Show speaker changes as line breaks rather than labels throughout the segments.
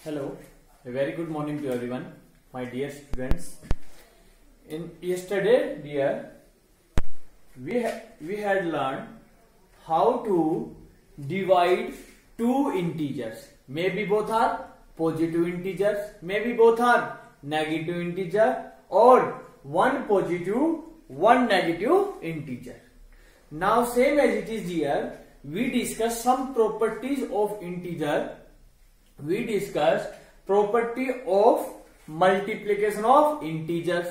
Hello, a very good morning to everyone, my dear students. In yesterday, dear, we had learned how to divide two integers. Maybe both are positive integers, maybe both are negative integer, or one positive, one negative integer. Now, same as it is here, we discuss some properties of integer. We discussed property of multiplication of integers,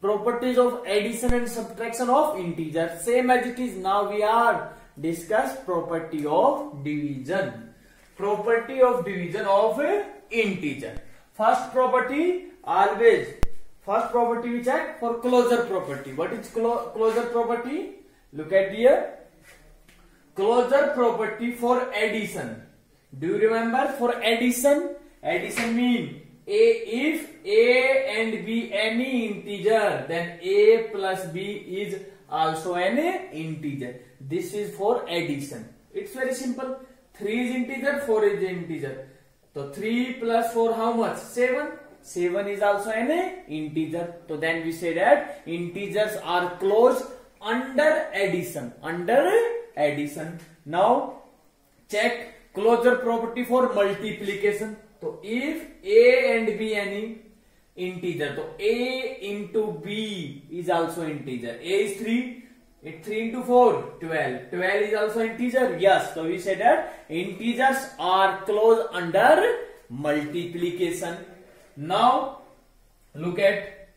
properties of addition and subtraction of integers. Same as it is now, we are discuss property of division. Property of division of integer. First property we check for closure property. What is closure property? Look at here. Closure property for addition. Do you remember for addition? Addition mean if A and B any integer, then A plus B is also an integer. This is for addition. It's very simple. 3 is integer, 4 is integer. So 3 plus 4 how much? 7. 7 is also an integer. So then we say that integers are closed under addition. Under addition. Now check closure property for multiplication. So if A and B any integer, so A into B is also integer. A is 3. It's 3 into 4, 12. 12 is also integer. Yes. So we say that integers are closed under multiplication. Now look at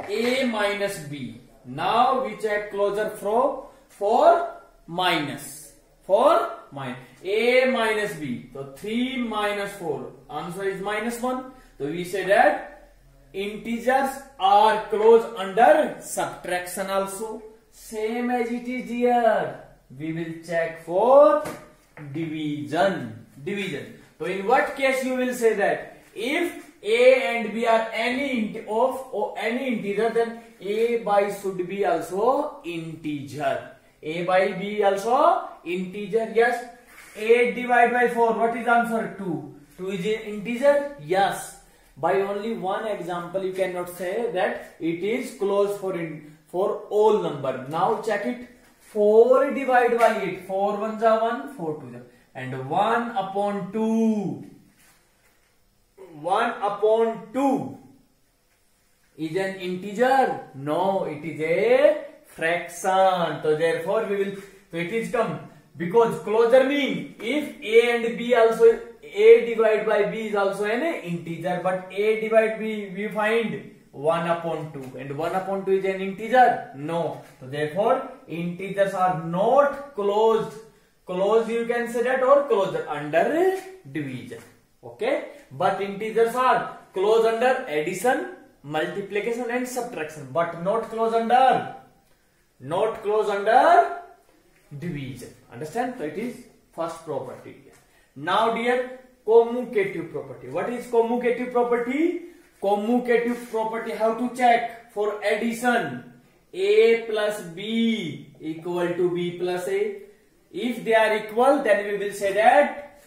A minus B. Now we check closure for minus. For minus. A minus B. So 3 minus 4. Answer is minus 1. So we say that integers are closed under subtraction also. Same as it is here. We will check for division. Division. So in what case you will say that if A and B are any integer, then A by should be also integer. A by B also integer. Yes. 8 divided by 4. What is answer? 2. 2 is an integer. Yes. By only one example, you cannot say that it is closed for all number. Now check it. 4 divided by 8. 4 1s are 1. 4 2s are. And 1 upon 2. 1 upon 2 is an integer. No, it is a fraction. So therefore it is come. Because closure mean if A and B also, A divided by B is also an integer, but A divided B we find 1 upon 2, and 1 upon 2 is an integer. No. So therefore integers are not closed. Closed you can say that, or closure under division. Okay. But integers are closed under addition, multiplication and subtraction, but not closed under division. Understand? So it is first property. Now dear, commutative property. What is commutative property? Commutative property, how to check for addition. A plus B equal to B plus A. If they are equal, then we will say that,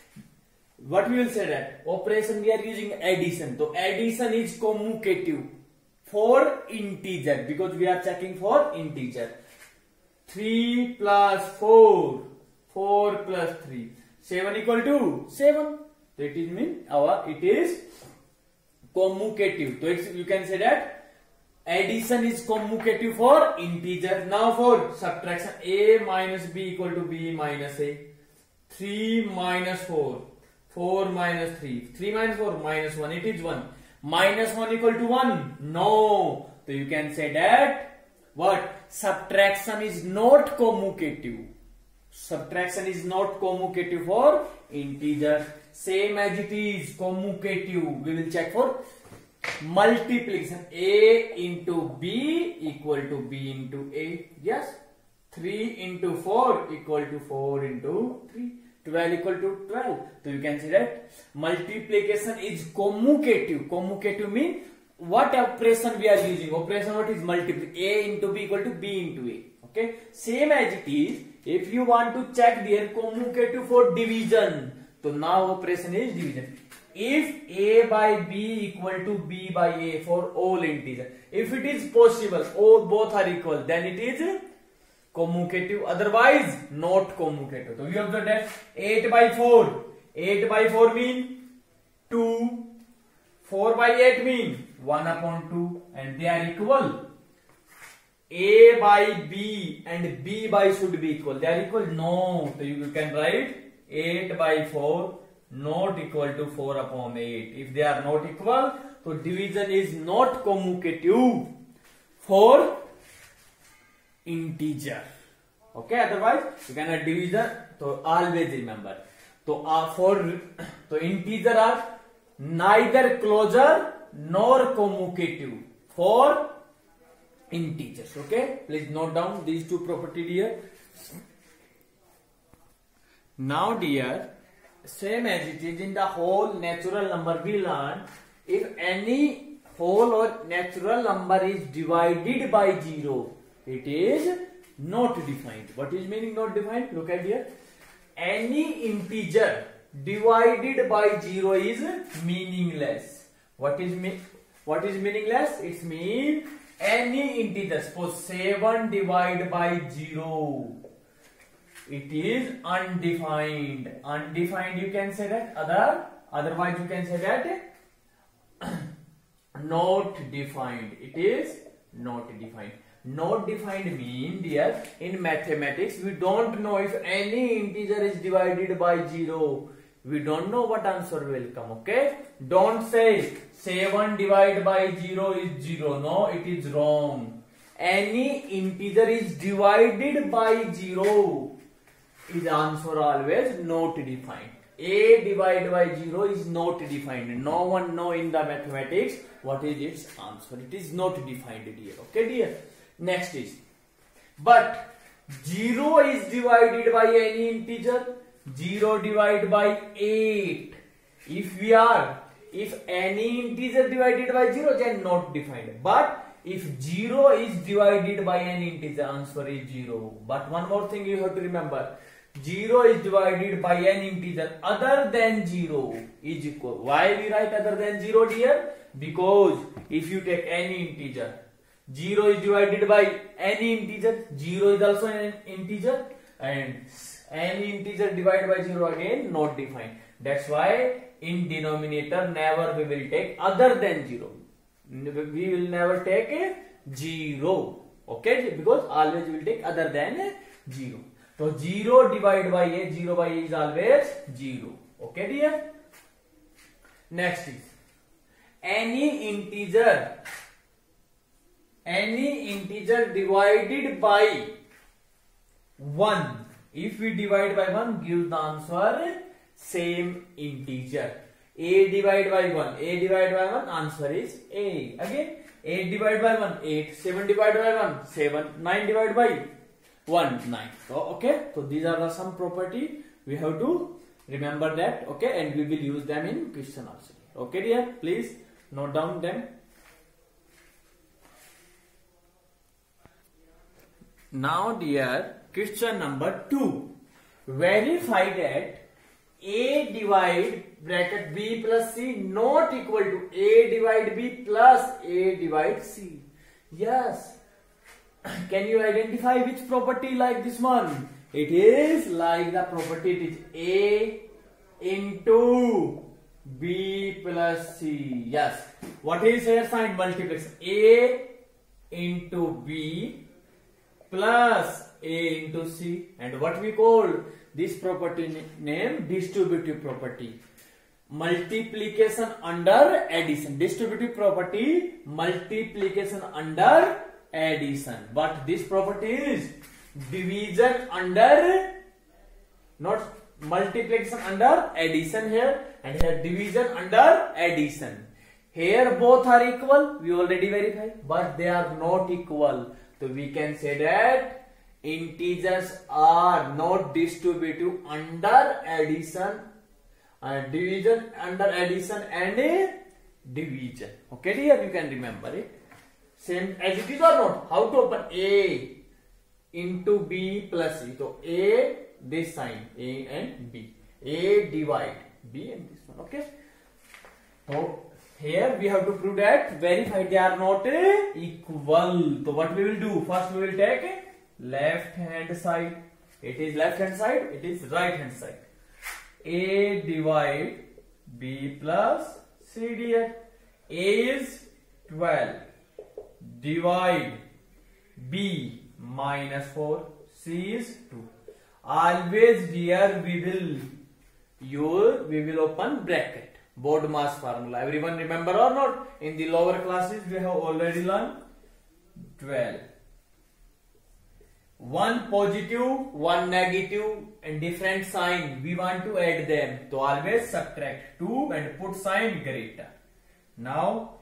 what we will say that? Operation we are using addition. So addition is commutative for integer, because we are checking for integer. 3 plus 4. 4 plus 3. 7 equal to 7. So it is it is commutative. So you can say that addition is commutative for integer. Now for subtraction, A minus B equal to B minus A. 3 minus 4. 4 minus 3. 3 minus 4 minus 1. It is 1. Minus 1 equal to 1. No. So you can say that what? Subtraction is not commutative. Subtraction is not commutative for integer. Same as it is commutative. We will check for multiplication. A into B equal to B into A. Yes. 3 into 4 equal to 4 into 3. 12 equal to 12. So you can see that multiplication is commutative. Commutative means what operation we are using. Operation what is multiplication. A into B equal to B into A. Okay. Same as it is. If you want to check their commutative for division, तो now operation is division. If a by b equal to b by a for all integer, if it is possible, all both are equal, then it is commutative. Otherwise, not commutative. So we observe that 8 by 4. 8 by 4 mean 2. 4 by 8 mean 1 upon 2, and they are equal. A by b and b by should be equal. They are equal? No. So you can write 8 by 4 not equal to 4 upon 8. If they are not equal, so division is not commutative for integer. Okay, otherwise you cannot division. So always remember. So integer are neither closure nor commutative for integers. Okay, please note down these two properties here. Now dear, same as it is in the whole natural number we learned, if any whole or natural number is divided by 0, it is not defined. What is meaning not defined? Look at here. Any integer divided by 0 is meaningless. What is meaningless? It means any integer. Suppose 7 divided by 0. It is undefined. Undefined, you can say that. Otherwise you can say that not defined. It is not defined. Not defined mean, dear, in mathematics we don't know if any integer is divided by 0. We don't know what answer will come. Okay, don't say 7 divided by 0 is 0. No, it is wrong. Any integer is divided by 0 is answer always not defined. A divided by 0 is not defined. No one know in the mathematics what is its answer. It is not defined here. Okay, dear. Next is, but 0 is divided by any integer. 0 divided by 8. If any integer divided by 0, then not defined. But if 0 is divided by any integer, answer is 0. But one more thing you have to remember. 0 is divided by an integer other than 0 is equal. Why we write other than 0, dear? Because if you take any integer, 0 is divided by any integer, 0 is also an integer, and any integer divided by 0 again not defined. That's why in denominator never we will take other than 0. We will never take 0. Okay, because always we will take other than 0. So 0 divided by a, 0 by a is always 0. Okay, dear. Next is any integer divided by 1. If we divide by 1, give the answer same integer. A divided by 1. A divided by 1, answer is A. Again, 8 divided by 1, 8. 7 divided by 1, 7. 9 divided by 1, 9. So, okay. So, these are the some property. We have to remember that. Okay. And we will use them in question also. Okay, dear. Please note down them. Now, dear, question number 2. Verify that A divide bracket B plus C not equal to A divide B plus A divide C. Yes. Can you identify which property like this one? It is like the property it is A into B plus C. Yes. What is here sign? Multiplex. A into B plus A into C. And what we call this property name? Distributive property. Multiplication under addition. Distributive property, multiplication under addition. But this property is division under, not multiplication under addition here, and here division under addition. Here both are equal, we already verified, but they are not equal. So we can say that integers are not distributive under addition, division under addition and division. Okay, dear, you can remember it. Same as it is or not? How to open? A into B plus C. So A, this sign A and B. A divide B and this one. Okay. So here we have to prove that verify they are not equal. So what we will do? First we will take left hand side. It is left hand side. It is right hand side. A divide B plus C dear. A is 12. Divide B minus 4. C is 2. Always dear we will open bracket. BODMAS formula. Everyone remember or not? In the lower classes we have already learned 12. One positive, one negative and different sign. We want to add them. So always subtract 2 and put sign greater. Now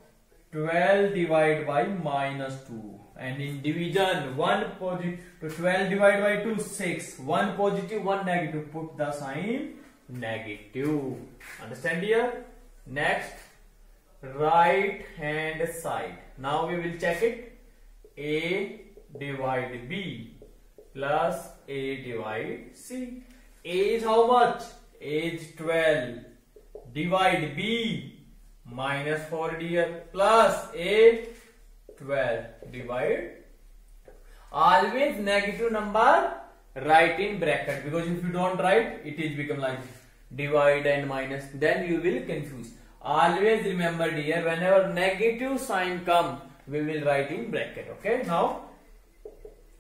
12 divided by minus 2. And in division 1 positive to 12 divided by 2 6. 1 positive, 1 negative. Put the sign negative. Understand here? Next, right hand side. Now we will check it. A divide B plus A divide C. A is how much? A is 12. Divide B minus 4 dear plus A 12. Divide. Always negative number write in bracket, because if you don't write it is become like divide and minus, then you will confuse. Always remember dear, whenever negative sign come we will write in bracket. Okay, now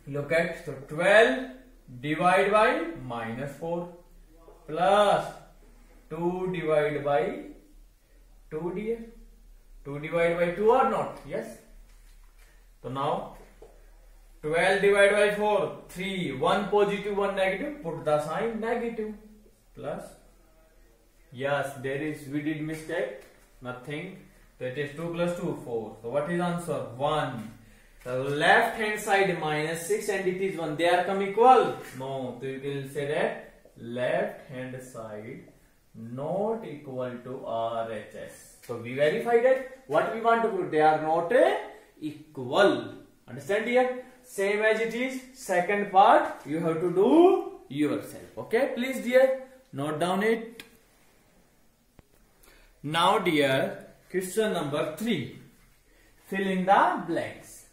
look at, so 12 divided by minus 4 plus 2 divided by 2 dear. 2 divided by 2 or not? Yes. So now 12 divided by 4, 3, 1 positive, 1 negative, put the sign negative, plus, yes, there is, we did mistake, nothing, so it is 2 plus 2, 4, so what is answer? 1. So left hand side minus 6 and it is 1, they are come equal? No, so you will say that left hand side not equal to RHS. So we verified it, what we want to prove, they are not equal. Understand here? Same as it is, second part you have to do yourself. Okay, please dear, note down it. Now dear, question number 3. Fill in the blanks.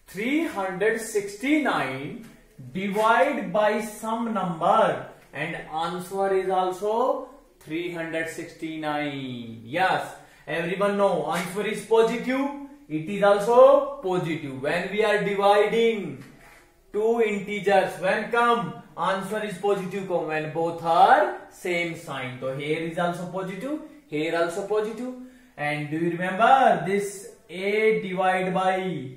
369 divide by some number and answer is also 369. Yes, everyone know answer is positive. It is also positive. When we are dividing two integers, when come answer is positive come when both are same sign. So here is also positive, here also positive. And do you remember this A divided by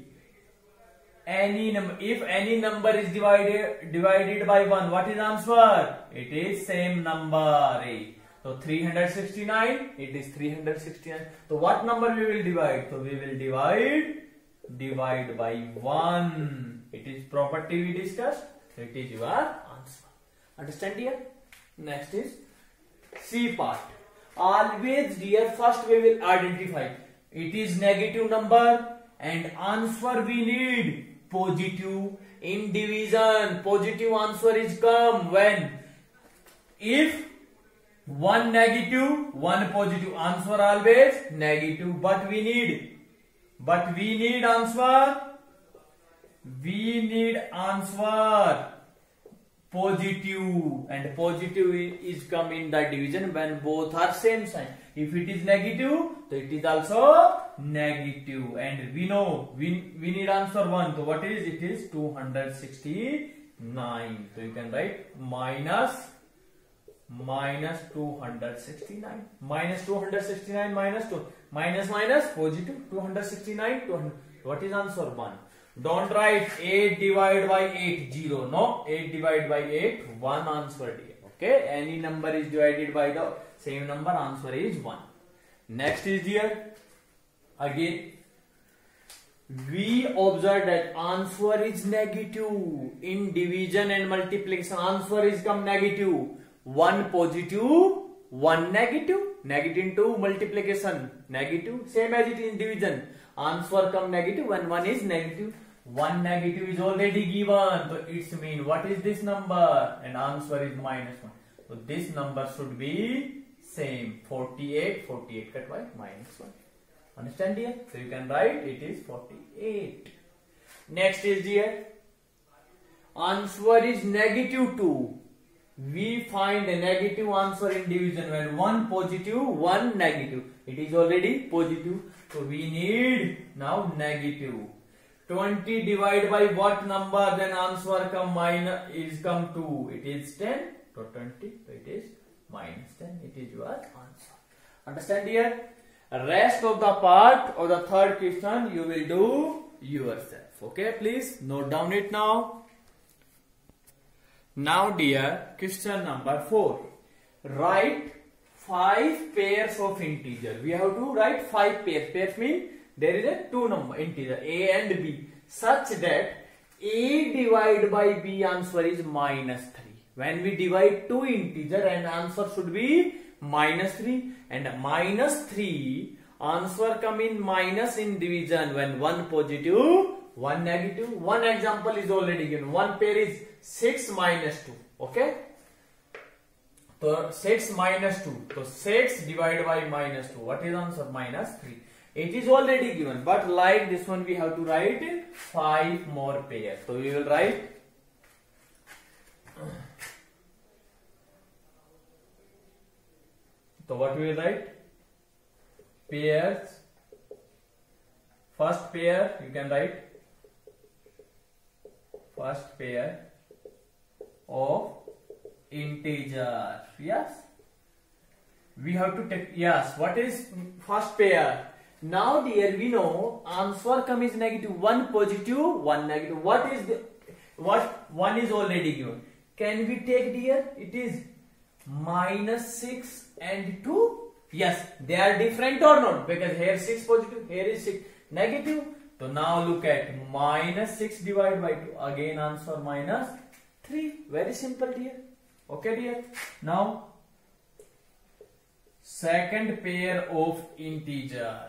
any number? If any number is divided by 1, what is answer? It is same number A. So 369, it is 369. So what number we will divide? So we will divide by 1. It is property we discussed. So it is your answer. Understand here? Next is C part. Always dear, first we will identify. It is negative number and answer we need positive. In division, positive answer is come when if one negative, one positive, answer always negative. But we need answer. We need answer positive, and positive is come in the division when both are same sign. If it is negative, so it is also negative. And we know we need answer 1. So what is it? Is 269. So you can write minus 269. Minus 269 minus 2. Minus positive 269. 200. What is answer? 1. Don't write 8 divided by 8 0. No, 8 divided by 8 1 answer here. Okay, any number is divided by the same number, answer is 1. Next is here again we observe that answer is negative. In division and multiplication answer is come negative. 1 positive, 1 negative. Negative into multiplication negative, same as it is in division. Answer come negative when 1 is negative. 1 negative is already given, so it's mean what is this number, and answer is minus 1. So this number should be same 48. 48 cut by minus 1. Understand here? So you can write it is 48. Next is here. Answer is negative 2. We find a negative answer in division when one positive, one negative. It is already positive. So we need now negative. 20 divided by what number? Then answer come 2. It is 10. So 20. So it is minus 10. It is your answer. Understand here? Rest of the part of the third question you will do yourself. Okay, please note down it now. Now dear, question number 4. Write 5 pairs of integer. We have to write 5 pairs. Pairs mean there is a 2 number integer a and b such that a divided by b answer is minus 3. When we divide 2 integer and answer should be minus 3, and minus 3 answer come in minus in division when one positive, one negative. One example is already given. One pair is 6 minus 2. Okay. So 6 minus 2. So 6 divided by minus 2. What is answer? Minus 3. It is already given. But like this one we have to write 5 more pairs. So we will write so what we will write? Pairs. First pair you can write first pair of integer. Yes, we have to take. Yes, what is first pair? Now dear, we know answer come is negative, one positive, one negative. What is the one is already given? Can we take dear? It is minus 6 and 2. Yes, they are different or not? Because here 6 positive, here is 6 negative. So now look at minus 6 divided by 2. Again answer minus 3. Very simple dear. Okay dear. Now second pair of integer.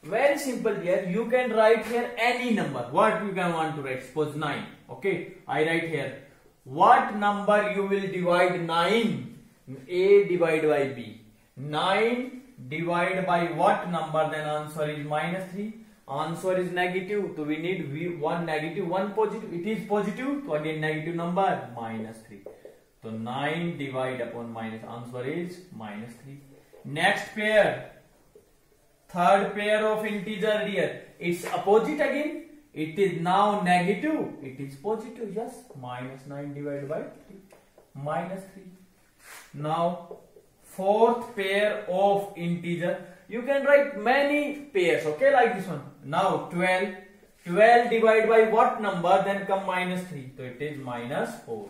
Very simple dear. You can write here any number. What you can want to write? Suppose 9. Okay. I write here. What number you will divide 9? A divided by B. 9 divided by what number? Then answer is minus 3. Answer is negative. So we need one negative, one positive. It is positive. So again negative number minus 3. So 9 divided upon minus. Answer is minus 3. Next pair. Third pair of integer dear. It's opposite again. It is now negative. It is positive. Yes. Minus 9 divided by 3. Minus 3. Now fourth pair of integer. You can write many pairs. Okay, like this one. Now 12. 12 divided by what number? Then come minus 3. So it is minus 4.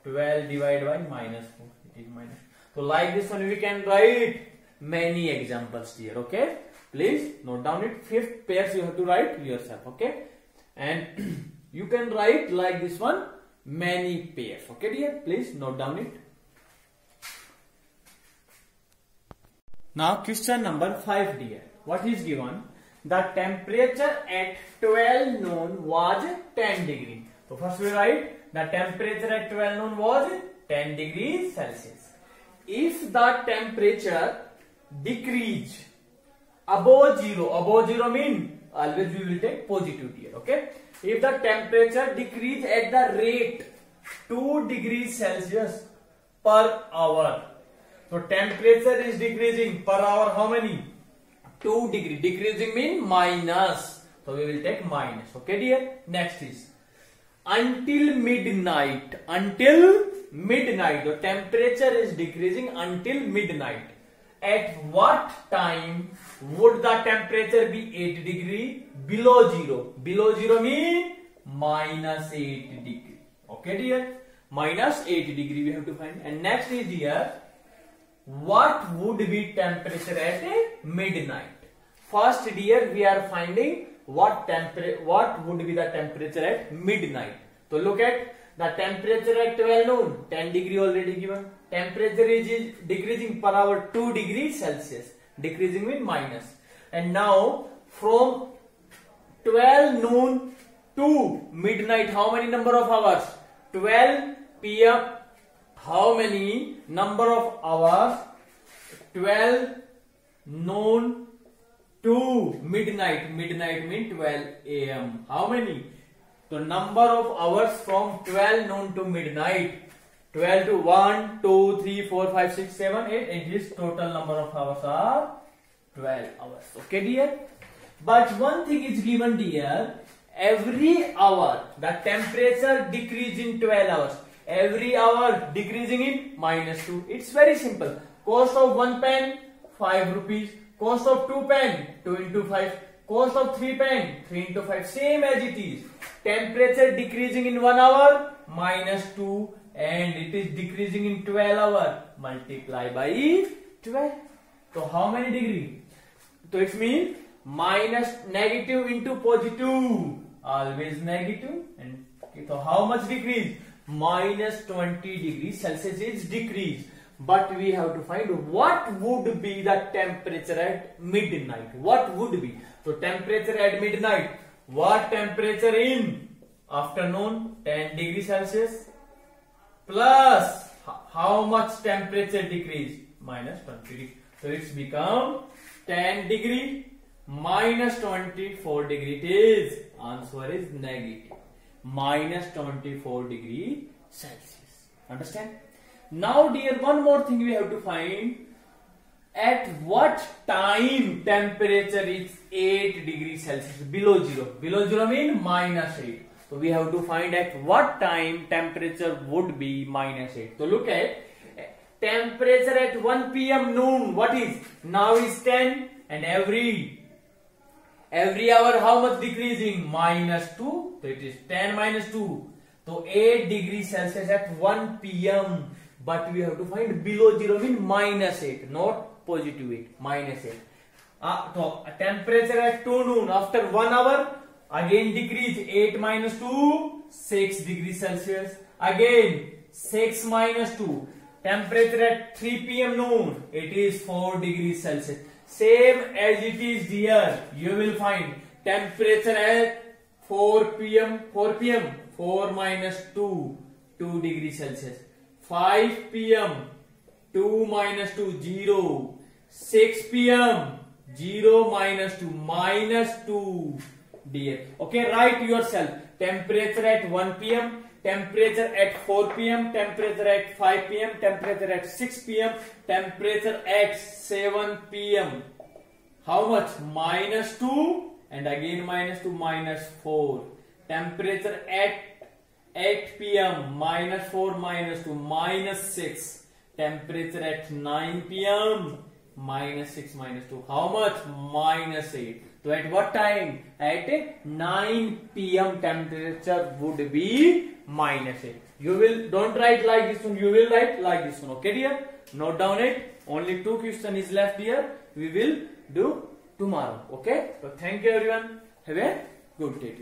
12 divided by minus 4. It is minus. So like this one we can write many examples here. Okay. Please note down it. Fifth pairs you have to write yourself. Okay. And you can write like this one many pairs. Okay dear. Please note down it. Now question number 5 dear. What is given? The temperature at 12 noon was 10 degrees. So first we write the temperature at 12 noon was 10 degrees Celsius. If the temperature decrease above 0 mean always we will take positive here. Okay. If the temperature decrease at the rate 2 degrees Celsius per hour. So temperature is decreasing per hour how many? 2 degree. Decreasing mean minus. So we will take minus. Okay dear. Next is until midnight. Until midnight. The temperature is decreasing until midnight. At what time would the temperature be 8 degree? Below 0. Below 0 mean minus 8 degree. Okay dear. Minus 8 degree we have to find. And next is here. What would be temperature at midnight? First dear we are finding what would be the temperature at midnight. So look at the temperature at 12 noon, 10 degree already given. Temperature is decreasing per hour 2 degrees Celsius. Decreasing means minus. And now from 12 noon to midnight, how many number of hours? 12 p.m. how many number of hours 12 noon to midnight. Midnight means 12 a.m. How many? The number of hours from 12 noon to midnight. 12 to 1, 2, 3, 4, 5, 6, 7, 8. And this total number of hours are 12 hours. Okay, dear? But one thing is given, dear. Every hour, the temperature decrease in 12 hours. Every hour decreasing in -2. It's very simple. Cost of 1 pen, 5 rupees. Cost of 2 pen, 2 into 5. Cost of 3 pen, 3 into 5. Same as it is. Temperature decreasing in 1 hour, -2. And it is decreasing in 12 hours. Multiply by 12. So how many degree? So it means negative into positive. Always negative. And so how much decrease? -20 degrees Celsius is decrease. But we have to find what would be the temperature at midnight. What would be? So temperature at midnight. What temperature in afternoon? 10 degrees Celsius. Plus how much temperature decrease? -20 degree. So it's become 10 degree -24 degree. It is answer is negative. -24 degree Celsius. Understand? Now, dear, one more thing we have to find. At what time temperature is 8 degrees Celsius? Below zero. Below zero means -8. So we have to find at what time temperature would be -8. So look at temperature at 1 p.m. noon. What is? Now is 10 and every hour how much decreasing? -2. So it is 10 -2. So 8 degrees Celsius at 1 p.m. But we have to find below zero means -8, not positive 8, -8. So temperature at 2 noon after 1 hour. Again decrease 8 -2, 6 degrees Celsius. Again 6 -2. Temperature at 3 p.m. noon. It is 4 degrees Celsius. Same as it is here. You will find temperature at 4 p.m. 4 -2, 2 degrees Celsius. 5 p.m. 2 -2, 0. 6 p.m. 0 -2, -2. Dear. Okay, write yourself. Temperature at 1 p.m. Temperature at 4 p.m. Temperature at 5 p.m. Temperature at 6 p.m. Temperature at 7 p.m. How much? -2 and again -2, -4. Temperature at 8 p.m. -4, -2, -6. Temperature at 9 p.m. -6, -2. How much? -8. So at what time? At 9 p.m. temperature would be -8. You will don't write like this one. You will write like this one. Okay, dear. Note down it. Only 2 questions is left here. We will do tomorrow. Okay. So thank you everyone. Have a good day.